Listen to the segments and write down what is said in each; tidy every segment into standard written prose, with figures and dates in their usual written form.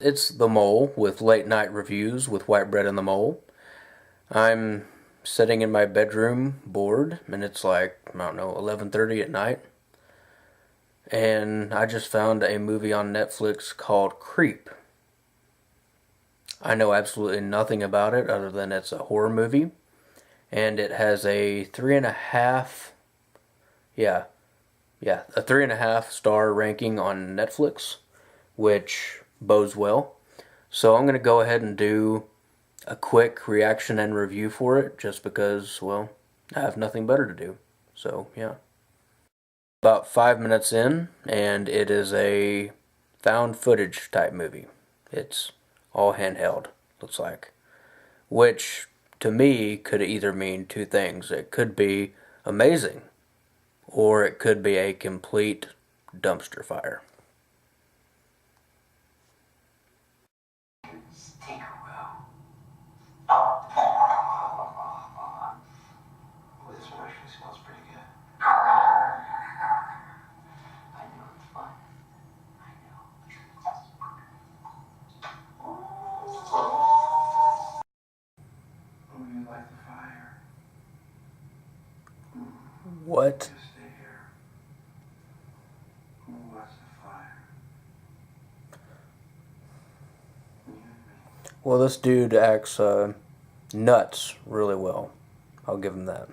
It's The Mole with late night reviews with White Bread and the Mole. I'm sitting in my bedroom bored, and it's like, I don't know, 11:30 at night. And I just found a movie on Netflix called Creep. I know absolutely nothing about it other than it's a horror movie. And it has a three and a half, yeah, a 3.5 star ranking on Netflix, which bodes well. So I'm going to go ahead and do a quick reaction and review for it just because, well, I have nothing better to do. So, yeah. About 5 minutes in, and it is a found footage type movie. It's all handheld, looks like. Which, to me, could either mean two things. It could be amazing, or it could be a complete dumpster fire. Boy, this one actually smells pretty good. I know it's fun. I know. Oh, you like the fire? What? Just stay here. Who wants the fire? You and me. Well, this dude acts nuts really well. I'll give him that.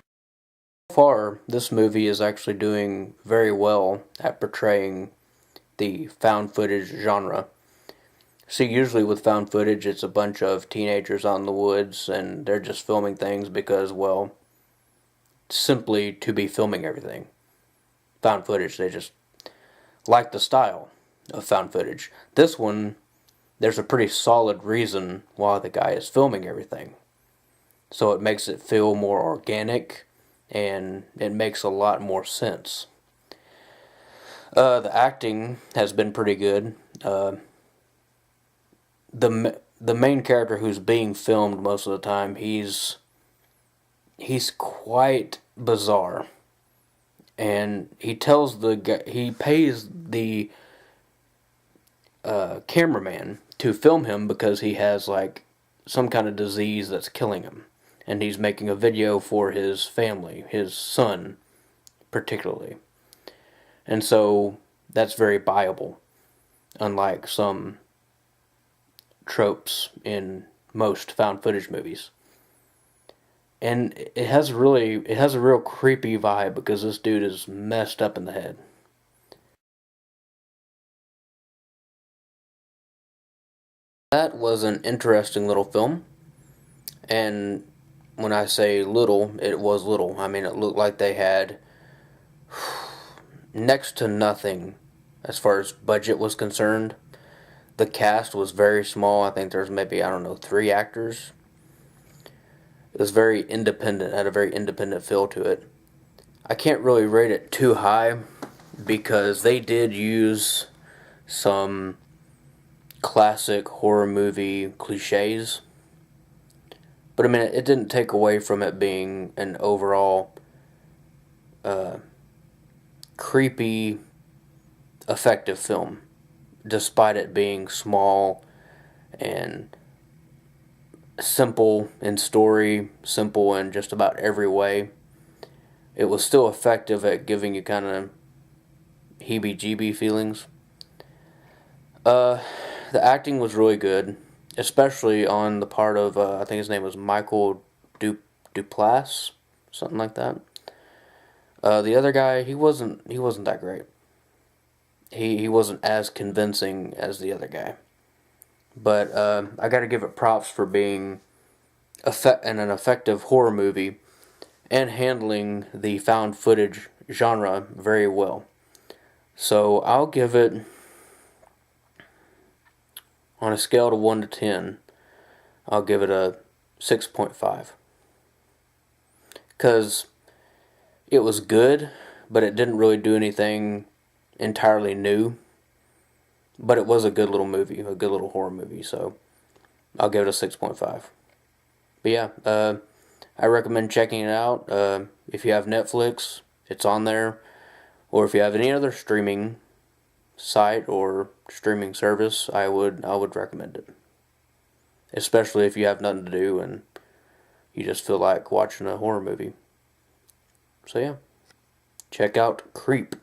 So far, this movie is actually doing very well at portraying the found footage genre. See, usually with found footage, it's a bunch of teenagers out in the woods and they're just filming things because, well, simply to be filming everything. Found footage, they just like the style of found footage. This one, there's a pretty solid reason why the guy is filming everything. So it makes it feel more organic and it makes a lot more sense. The acting has been pretty good. The main character who's being filmed most of the time, he's quite bizarre, and he pays the cameraman to film him because he has like some kind of disease that's killing him, and he's making a video for his family, his son particularly, and so that's very viable, unlike some tropes in most found footage movies. And it has a real creepy vibe because this dude is messed up in the head. That was an interesting little film, and when I say little, it was little. I mean, it looked like they had next to nothing as far as budget was concerned. The cast was very small. I think there's maybe, I don't know, 3 actors. It was very independent, had a very independent feel to it. I can't really rate it too high because they did use some classic horror movie cliches. But I mean, it didn't take away from it being an overall uh, creepy, effective film, despite it being small and simple in story, simple in just about every way. It was still effective at giving you kind of heebie-jeebie feelings. Uh, the acting was really good, especially on the part of I think his name was Michael Duplass, something like that. The other guy, he wasn't that great. He wasn't as convincing as the other guy. But I got to give it props for being in an effective horror movie and handling the found footage genre very well. So I'll give it, on a scale of 1 to 10, I'll give it a 6.5. Because it was good, but it didn't really do anything entirely new. But it was a good little movie, a good little horror movie, so I'll give it a 6.5. But yeah, I recommend checking it out. If you have Netflix, it's on there. Or if you have any other streaming site or streaming service, I would recommend it. Especially if you have nothing to do and you just feel like watching a horror movie. So yeah, check out Creep.